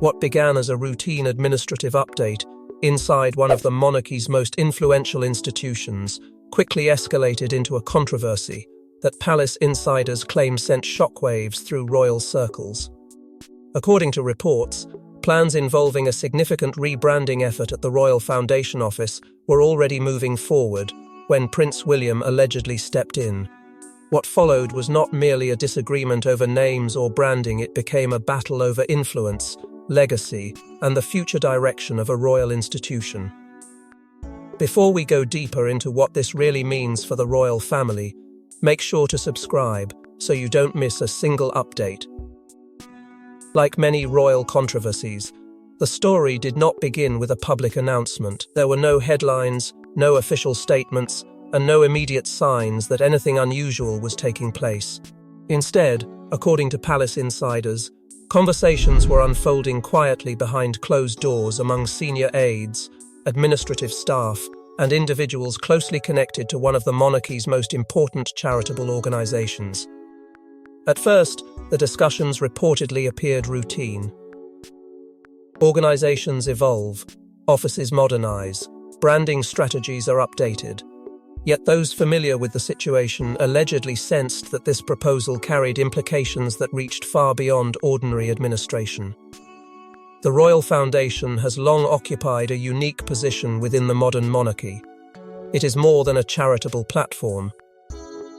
What began as a routine administrative update inside one of the monarchy's most influential institutions quickly escalated into a controversy that palace insiders claim sent shockwaves through royal circles. According to reports, plans involving a significant rebranding effort at the Royal Foundation Office were already moving forward when Prince William allegedly stepped in. What followed was not merely a disagreement over names or branding, it became a battle over influence, legacy, and the future direction of a royal institution. Before we go deeper into what this really means for the royal family, make sure to subscribe so you don't miss a single update. Like many royal controversies, the story did not begin with a public announcement. There were no headlines, no official statements, and no immediate signs that anything unusual was taking place. Instead, according to palace insiders, conversations were unfolding quietly behind closed doors among senior aides, administrative staff, and individuals closely connected to one of the monarchy's most important charitable organizations. At first, the discussions reportedly appeared routine. Organizations evolve, offices modernize, branding strategies are updated. Yet those familiar with the situation allegedly sensed that this proposal carried implications that reached far beyond ordinary administration. The Royal Foundation has long occupied a unique position within the modern monarchy. It is more than a charitable platform.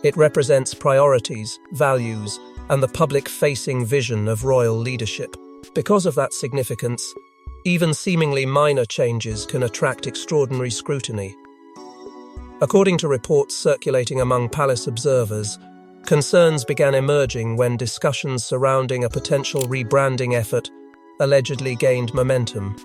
It represents priorities, values, and the public-facing vision of royal leadership. Because of that significance, even seemingly minor changes can attract extraordinary scrutiny. According to reports circulating among palace observers, concerns began emerging when discussions surrounding a potential rebranding effort allegedly gained momentum.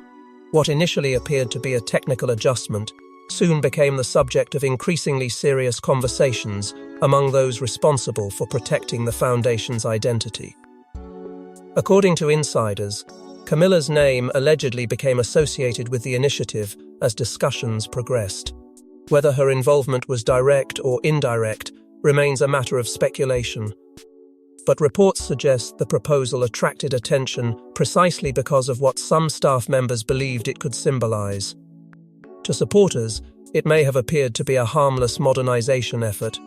What initially appeared to be a technical adjustment soon became the subject of increasingly serious conversations among those responsible for protecting the foundation's identity. According to insiders, Camilla's name allegedly became associated with the initiative as discussions progressed. Whether her involvement was direct or indirect remains a matter of speculation. But reports suggest the proposal attracted attention precisely because of what some staff members believed it could symbolize. To supporters, it may have appeared to be a harmless modernization effort.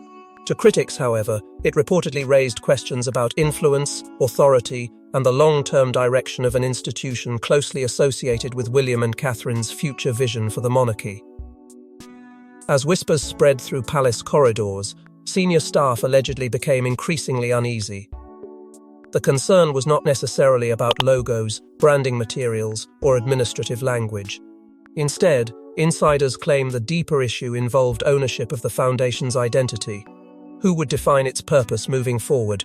To critics, however, it reportedly raised questions about influence, authority, and the long-term direction of an institution closely associated with William and Catherine's future vision for the monarchy. As whispers spread through palace corridors, senior staff allegedly became increasingly uneasy. The concern was not necessarily about logos, branding materials, or administrative language. Instead, insiders claim the deeper issue involved ownership of the foundation's identity. Who would define its purpose moving forward?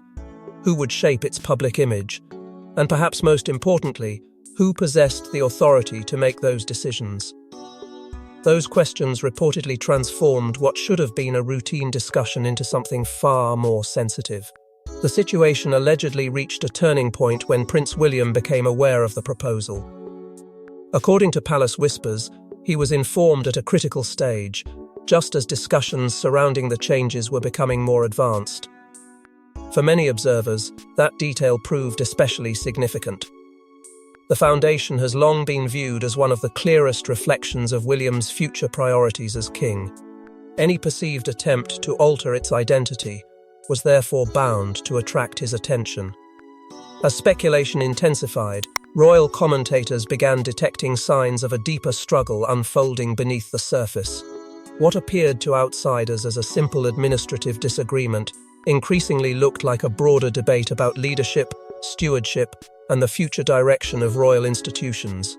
Who would shape its public image? And perhaps most importantly, who possessed the authority to make those decisions? Those questions reportedly transformed what should have been a routine discussion into something far more sensitive. The situation allegedly reached a turning point when Prince William became aware of the proposal. According to palace whispers, he was informed at a critical stage, just as discussions surrounding the changes were becoming more advanced. For many observers, that detail proved especially significant. The foundation has long been viewed as one of the clearest reflections of William's future priorities as king. Any perceived attempt to alter its identity was therefore bound to attract his attention. As speculation intensified, royal commentators began detecting signs of a deeper struggle unfolding beneath the surface. What appeared to outsiders as a simple administrative disagreement increasingly looked like a broader debate about leadership, stewardship, and the future direction of royal institutions.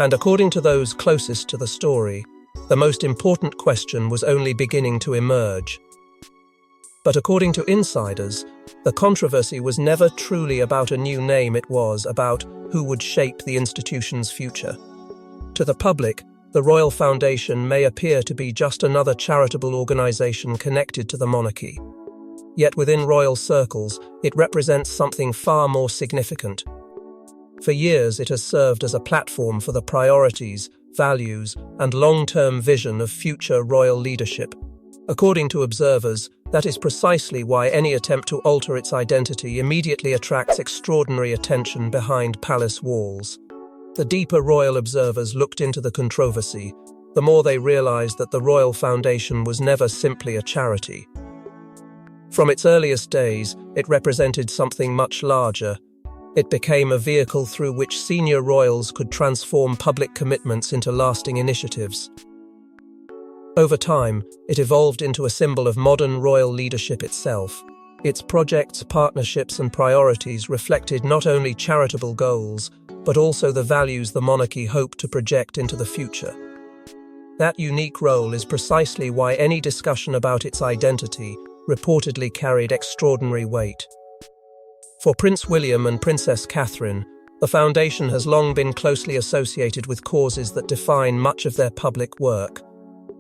And according to those closest to the story, the most important question was only beginning to emerge. But according to insiders, the controversy was never truly about a new name, it was about who would shape the institution's future. To the public, the Royal Foundation may appear to be just another charitable organization connected to the monarchy. Yet within royal circles, it represents something far more significant. For years, it has served as a platform for the priorities, values, and long-term vision of future royal leadership. According to observers, That is precisely why any attempt to alter its identity immediately attracts extraordinary attention behind palace walls. The deeper royal observers looked into the controversy, the more they realized that the Royal Foundation was never simply a charity. From its earliest days, it represented something much larger. It became a vehicle through which senior royals could transform public commitments into lasting initiatives. Over time, it evolved into a symbol of modern royal leadership itself. Its projects, partnerships, and priorities reflected not only charitable goals, but also the values the monarchy hoped to project into the future. That unique role is precisely why any discussion about its identity reportedly carried extraordinary weight. For Prince William and Princess Catherine, the Foundation has long been closely associated with causes that define much of their public work.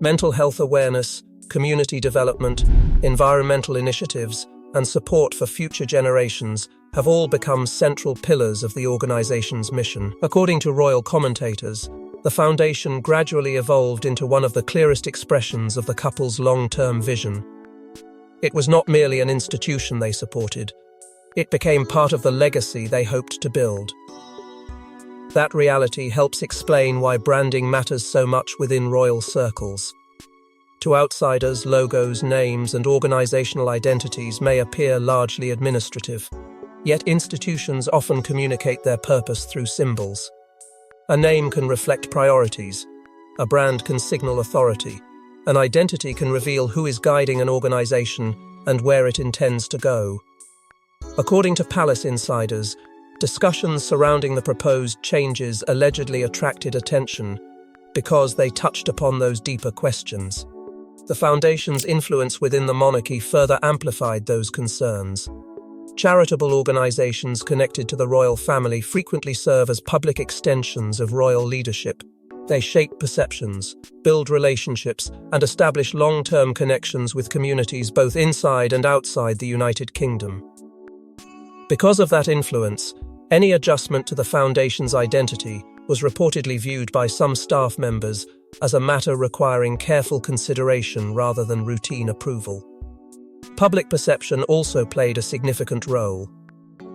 Mental health awareness, community development, environmental initiatives, and support for future generations have all become central pillars of the organization's mission. According to royal commentators, the Foundation gradually evolved into one of the clearest expressions of the couple's long-term vision. It was not merely an institution they supported, it became part of the legacy they hoped to build. That reality helps explain why branding matters so much within royal circles. To outsiders, logos, names, and organizational identities may appear largely administrative, yet institutions often communicate their purpose through symbols. A name can reflect priorities, a brand can signal authority, an identity can reveal who is guiding an organization and where it intends to go. According to palace insiders, discussions surrounding the proposed changes allegedly attracted attention because they touched upon those deeper questions. The Foundation's influence within the monarchy further amplified those concerns. Charitable organizations connected to the royal family frequently serve as public extensions of royal leadership. They shape perceptions, build relationships, and establish long-term connections with communities both inside and outside the United Kingdom. Because of that influence, any adjustment to the Foundation's identity was reportedly viewed by some staff members as a matter requiring careful consideration rather than routine approval. Public perception also played a significant role.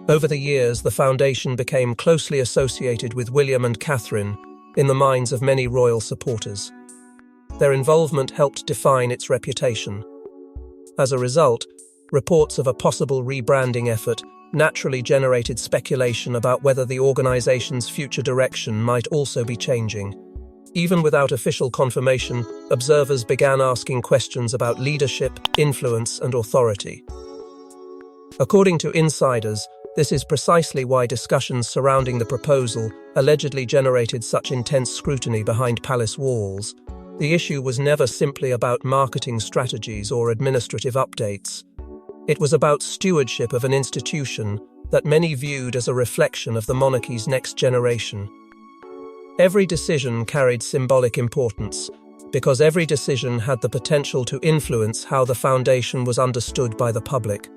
Over the years, the Foundation became closely associated with William and Catherine in the minds of many royal supporters. Their involvement helped define its reputation. As a result, reports of a possible rebranding effort naturally generated speculation about whether the organization's future direction might also be changing. Even without official confirmation, observers began asking questions about leadership, influence, and authority. According to insiders, this is precisely why discussions surrounding the proposal allegedly generated such intense scrutiny behind palace walls. The issue was never simply about marketing strategies or administrative updates. It was about stewardship of an institution that many viewed as a reflection of the monarchy's next generation. Every decision carried symbolic importance, because every decision had the potential to influence how the Foundation was understood by the public.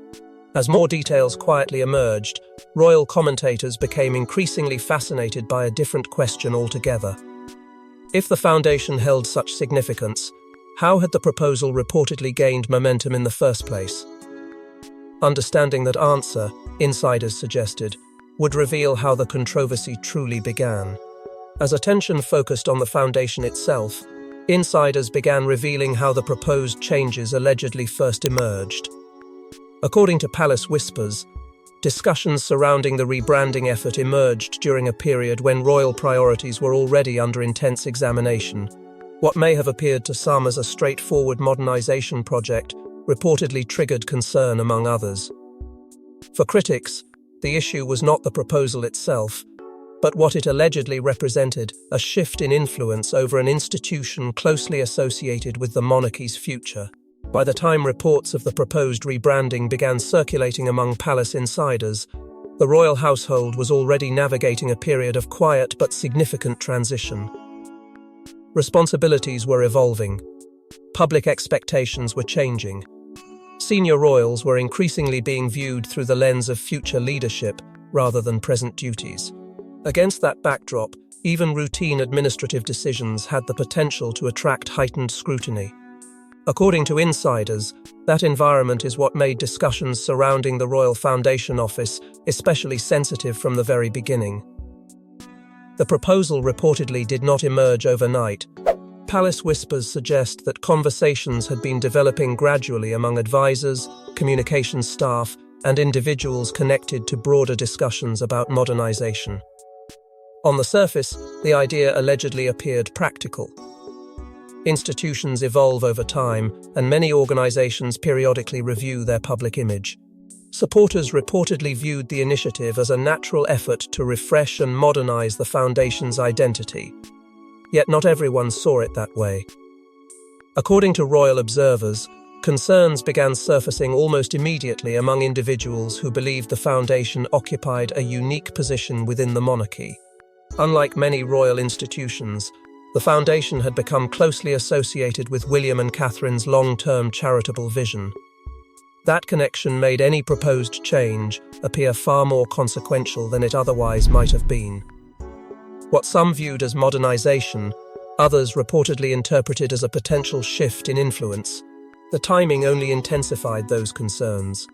As more details quietly emerged, royal commentators became increasingly fascinated by a different question altogether. If the Foundation held such significance, how had the proposal reportedly gained momentum in the first place? Understanding that answer, insiders suggested, would reveal how the controversy truly began. As attention focused on the Foundation itself, insiders began revealing how the proposed changes allegedly first emerged. According to palace whispers, discussions surrounding the rebranding effort emerged during a period when royal priorities were already under intense examination. What may have appeared to some as a straightforward modernization project reportedly triggered concern among others. For critics, the issue was not the proposal itself, but what it allegedly represented, a shift in influence over an institution closely associated with the monarchy's future. By the time reports of the proposed rebranding began circulating among palace insiders, the royal household was already navigating a period of quiet but significant transition. Responsibilities were evolving. Public expectations were changing. Senior royals were increasingly being viewed through the lens of future leadership rather than present duties. Against that backdrop, even routine administrative decisions had the potential to attract heightened scrutiny. According to insiders, that environment is what made discussions surrounding the Royal Foundation Office especially sensitive from the very beginning. The proposal reportedly did not emerge overnight. Palace whispers suggest that conversations had been developing gradually among advisors, communications staff, and individuals connected to broader discussions about modernization. On the surface, the idea allegedly appeared practical. Institutions evolve over time, and many organizations periodically review their public image. Supporters reportedly viewed the initiative as a natural effort to refresh and modernize the Foundation's identity. Yet not everyone saw it that way. According to royal observers, concerns began surfacing almost immediately among individuals who believed the Foundation occupied a unique position within the monarchy. Unlike many royal institutions, the Foundation had become closely associated with William and Catherine's long-term charitable vision. That connection made any proposed change appear far more consequential than it otherwise might have been. What some viewed as modernization, others reportedly interpreted as a potential shift in influence. The timing only intensified those concerns.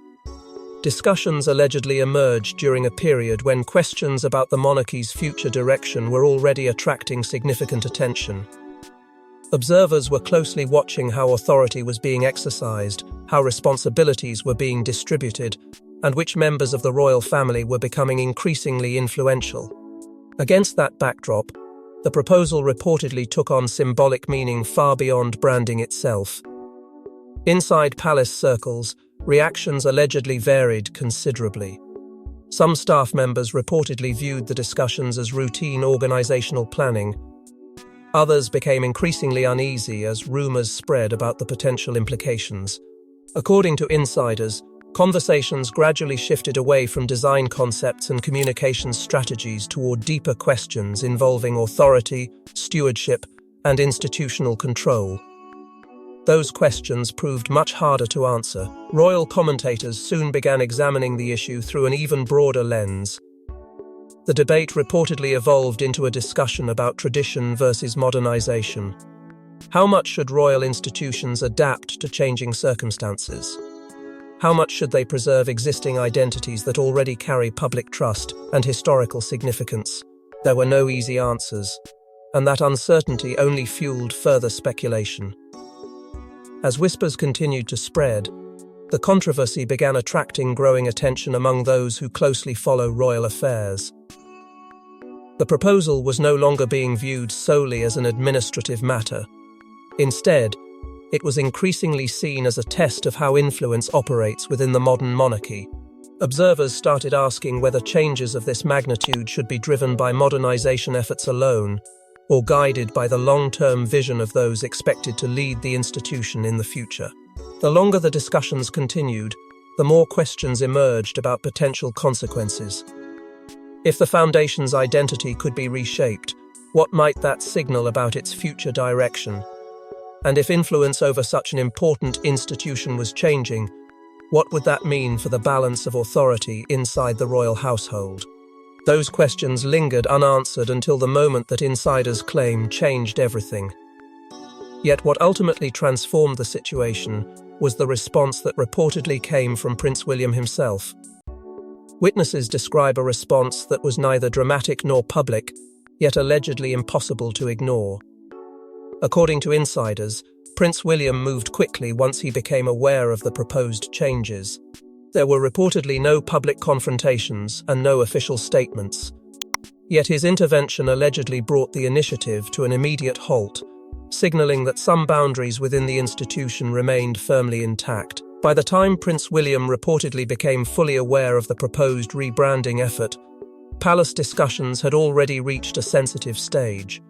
Discussions allegedly emerged during a period when questions about the monarchy's future direction were already attracting significant attention. Observers were closely watching how authority was being exercised, how responsibilities were being distributed, and which members of the royal family were becoming increasingly influential. Against that backdrop, the proposal reportedly took on symbolic meaning far beyond branding itself. Inside palace circles, reactions allegedly varied considerably. Some staff members reportedly viewed the discussions as routine organizational planning. Others became increasingly uneasy as rumors spread about the potential implications. According to insiders, conversations gradually shifted away from design concepts and communications strategies toward deeper questions involving authority, stewardship, and institutional control. Those questions proved much harder to answer. Royal commentators soon began examining the issue through an even broader lens. The debate reportedly evolved into a discussion about tradition versus modernization. How much should royal institutions adapt to changing circumstances? How much should they preserve existing identities that already carry public trust and historical significance? There were no easy answers, and that uncertainty only fueled further speculation. As whispers continued to spread, the controversy began attracting growing attention among those who closely follow royal affairs. The proposal was no longer being viewed solely as an administrative matter. Instead, it was increasingly seen as a test of how influence operates within the modern monarchy. Observers started asking whether changes of this magnitude should be driven by modernization efforts alone, or guided by the long-term vision of those expected to lead the institution in the future. The longer the discussions continued, the more questions emerged about potential consequences. If the Foundation's identity could be reshaped, what might that signal about its future direction? And if influence over such an important institution was changing, what would that mean for the balance of authority inside the royal household? Those questions lingered unanswered until the moment that insiders claim changed everything. Yet what ultimately transformed the situation was the response that reportedly came from Prince William himself. Witnesses describe a response that was neither dramatic nor public, yet allegedly impossible to ignore. According to insiders, Prince William moved quickly once he became aware of the proposed changes. There were reportedly no public confrontations and no official statements. Yet his intervention allegedly brought the initiative to an immediate halt, signaling that some boundaries within the institution remained firmly intact. By the time Prince William reportedly became fully aware of the proposed rebranding effort, palace discussions had already reached a sensitive stage.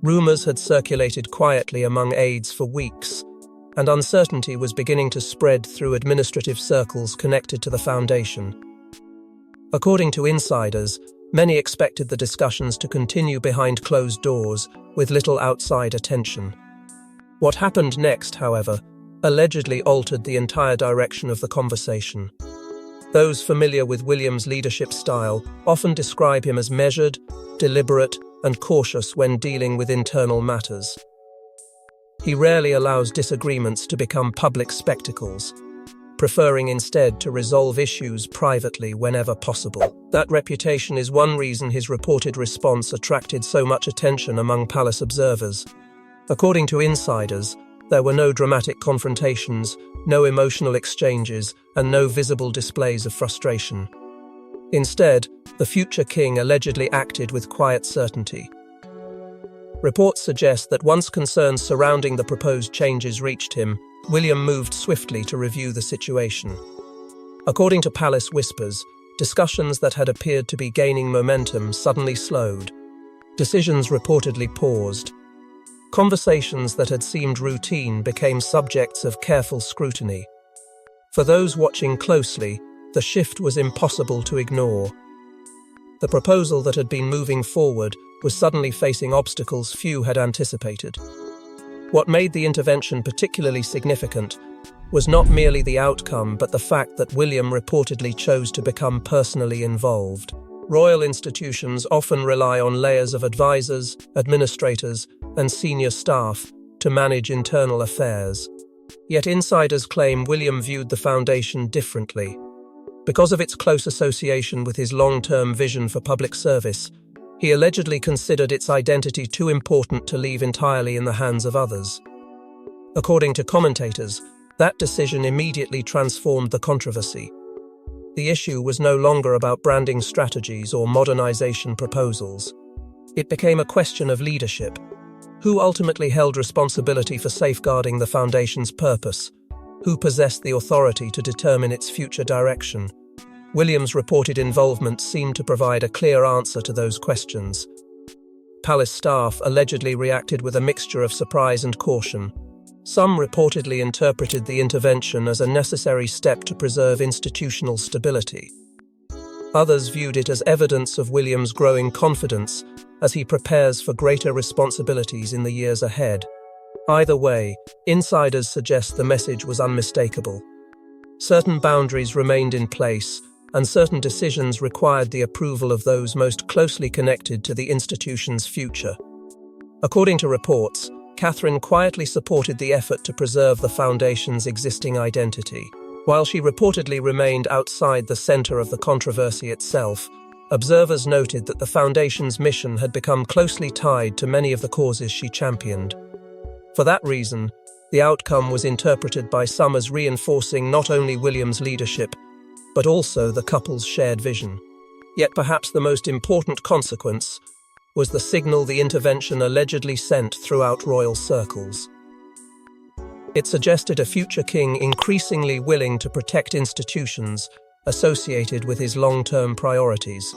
Rumors had circulated quietly among aides for weeks, and uncertainty was beginning to spread through administrative circles connected to the Foundation. According to insiders, many expected the discussions to continue behind closed doors, with little outside attention. What happened next, however, allegedly altered the entire direction of the conversation. Those familiar with William's leadership style often describe him as measured, deliberate, and cautious when dealing with internal matters. he rarely allows disagreements to become public spectacles, preferring instead to resolve issues privately whenever possible. That reputation is one reason his reported response attracted so much attention among palace observers. According to insiders, there were no dramatic confrontations, no emotional exchanges, and no visible displays of frustration. Instead, the future king allegedly acted with quiet certainty. Reports suggest that once concerns surrounding the proposed changes reached him, William moved swiftly to review the situation. According to palace whispers, discussions that had appeared to be gaining momentum suddenly slowed. Decisions reportedly paused. Conversations that had seemed routine became subjects of careful scrutiny. For those watching closely, the shift was impossible to ignore. The proposal that had been moving forward was suddenly facing obstacles few had anticipated. What made the intervention particularly significant was not merely the outcome, but the fact that William reportedly chose to become personally involved. Royal institutions often rely on layers of advisors, administrators, and senior staff to manage internal affairs. Yet insiders claim William viewed the foundation differently. Because of its close association with his long-term vision for public service, he allegedly considered its identity too important to leave entirely in the hands of others. According to commentators, that decision immediately transformed the controversy. The issue was no longer about branding strategies or modernization proposals. It became a question of leadership. Who ultimately held responsibility for safeguarding the foundation's purpose? Who possessed the authority to determine its future direction? William's reported involvement seemed to provide a clear answer to those questions. Palace staff allegedly reacted with a mixture of surprise and caution. Some reportedly interpreted the intervention as a necessary step to preserve institutional stability. Others viewed it as evidence of William's growing confidence as he prepares for greater responsibilities in the years ahead. Either way, insiders suggest the message was unmistakable. Certain boundaries remained in place, and certain decisions required the approval of those most closely connected to the institution's future. According to reports, Catherine quietly supported the effort to preserve the foundation's existing identity. While she reportedly remained outside the center of the controversy itself, observers noted that the foundation's mission had become closely tied to many of the causes she championed. For that reason, the outcome was interpreted by some as reinforcing not only William's leadership, but also the couple's shared vision. Yet perhaps the most important consequence was the signal the intervention allegedly sent throughout royal circles. It suggested a future king increasingly willing to protect institutions associated with his long-term priorities.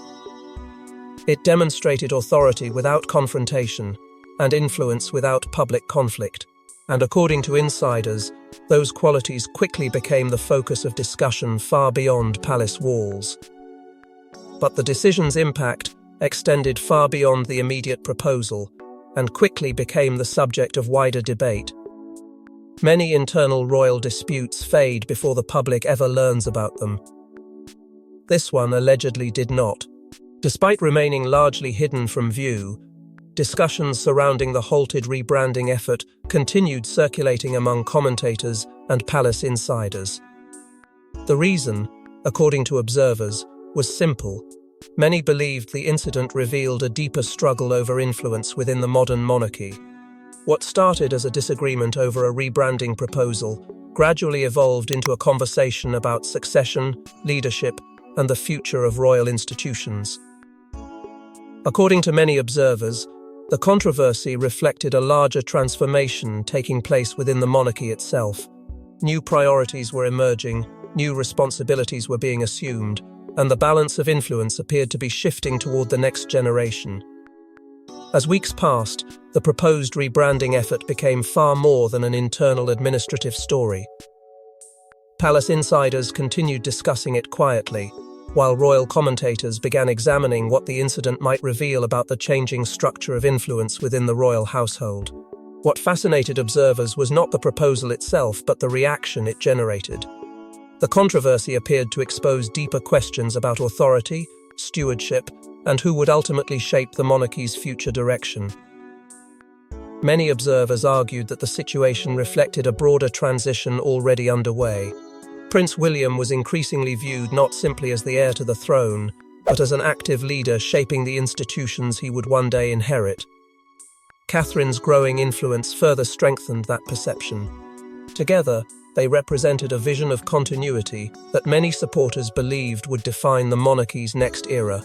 It demonstrated authority without confrontation and influence without public conflict, and according to insiders, those qualities quickly became the focus of discussion far beyond palace walls. But the decision's impact extended far beyond the immediate proposal and quickly became the subject of wider debate. Many internal royal disputes fade before the public ever learns about them. This one allegedly did not. Despite remaining largely hidden from view, discussions surrounding the halted rebranding effort continued circulating among commentators and palace insiders. The reason, according to observers, was simple. Many believed the incident revealed a deeper struggle over influence within the modern monarchy. What started as a disagreement over a rebranding proposal gradually evolved into a conversation about succession, leadership, and the future of royal institutions. According to many observers, the controversy reflected a larger transformation taking place within the monarchy itself. New priorities were emerging, new responsibilities were being assumed, and the balance of influence appeared to be shifting toward the next generation. As weeks passed, the proposed rebranding effort became far more than an internal administrative story. Palace insiders continued discussing it quietly, while royal commentators began examining what the incident might reveal about the changing structure of influence within the royal household. What fascinated observers was not the proposal itself, but the reaction it generated. The controversy appeared to expose deeper questions about authority, stewardship, and who would ultimately shape the monarchy's future direction. Many observers argued that the situation reflected a broader transition already underway. Prince William was increasingly viewed not simply as the heir to the throne, but as an active leader shaping the institutions he would one day inherit. Catherine's growing influence further strengthened that perception. Together, they represented a vision of continuity that many supporters believed would define the monarchy's next era.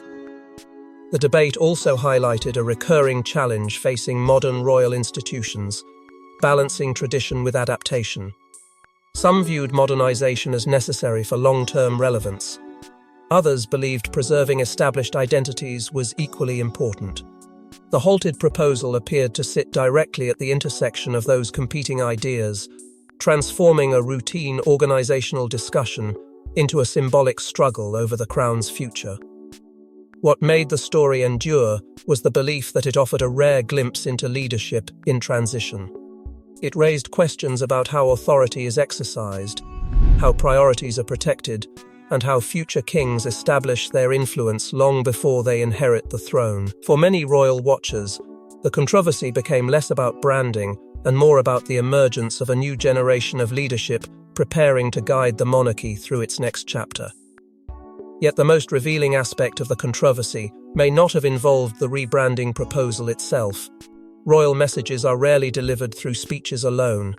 The debate also highlighted a recurring challenge facing modern royal institutions, balancing tradition with adaptation. Some viewed modernization as necessary for long-term relevance. Others believed preserving established identities was equally important. The halted proposal appeared to sit directly at the intersection of those competing ideas, transforming a routine organizational discussion into a symbolic struggle over the crown's future. What made the story endure was the belief that it offered a rare glimpse into leadership in transition. It raised questions about how authority is exercised, how priorities are protected, and how future kings establish their influence long before they inherit the throne. For many royal watchers, the controversy became less about branding and more about the emergence of a new generation of leadership preparing to guide the monarchy through its next chapter. Yet the most revealing aspect of the controversy may not have involved the rebranding proposal itself. Royal messages are rarely delivered through speeches alone.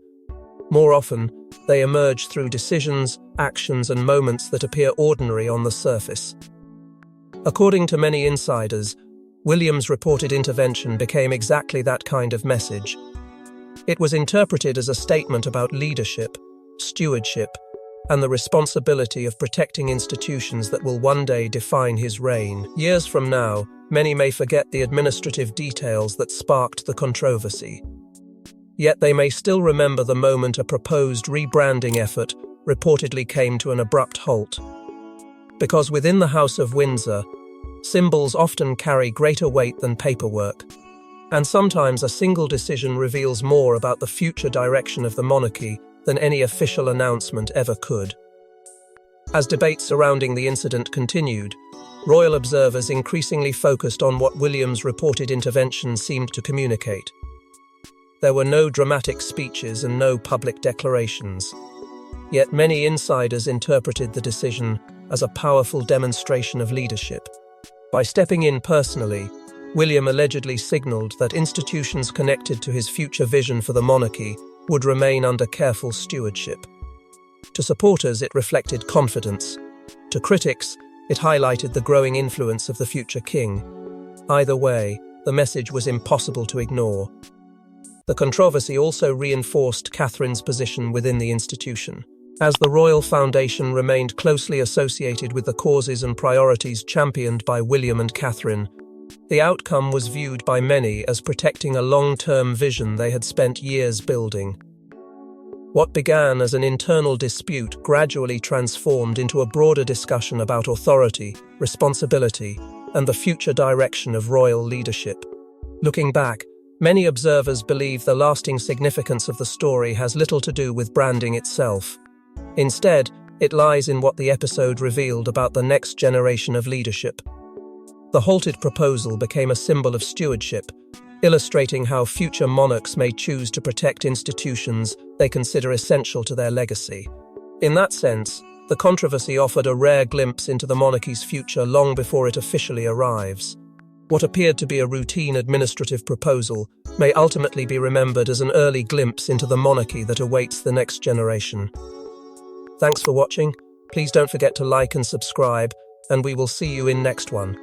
More often, they emerge through decisions, actions, and moments that appear ordinary on the surface. According to many insiders, William's reported intervention became exactly that kind of message. It was interpreted as a statement about leadership, stewardship, and the responsibility of protecting institutions that will one day define his reign. Years from now, many may forget the administrative details that sparked the controversy. Yet they may still remember the moment a proposed rebranding effort reportedly came to an abrupt halt. Because within the House of Windsor, symbols often carry greater weight than paperwork, and sometimes a single decision reveals more about the future direction of the monarchy than any official announcement ever could. As debates surrounding the incident continued, royal observers increasingly focused on what William's reported intervention seemed to communicate. There were no dramatic speeches and no public declarations. Yet many insiders interpreted the decision as a powerful demonstration of leadership. By stepping in personally, William allegedly signaled that institutions connected to his future vision for the monarchy would remain under careful stewardship. To supporters, it reflected confidence. To critics, it highlighted the growing influence of the future king. Either way, the message was impossible to ignore. The controversy also reinforced Catherine's position within the institution. As the royal foundation remained closely associated with the causes and priorities championed by William and Catherine, the outcome was viewed by many as protecting a long-term vision they had spent years building. What began as an internal dispute gradually transformed into a broader discussion about authority, responsibility, and the future direction of royal leadership. Looking back, many observers believe the lasting significance of the story has little to do with branding itself. Instead, it lies in what the episode revealed about the next generation of leadership. The halted proposal became a symbol of stewardship, illustrating how future monarchs may choose to protect institutions they consider essential to their legacy. In that sense, the controversy offered a rare glimpse into the monarchy's future long before it officially arrives. What appeared to be a routine administrative proposal may ultimately be remembered as an early glimpse into the monarchy that awaits the next generation. Thanks for watching. Please don't forget to like and subscribe, and we will see you in next one.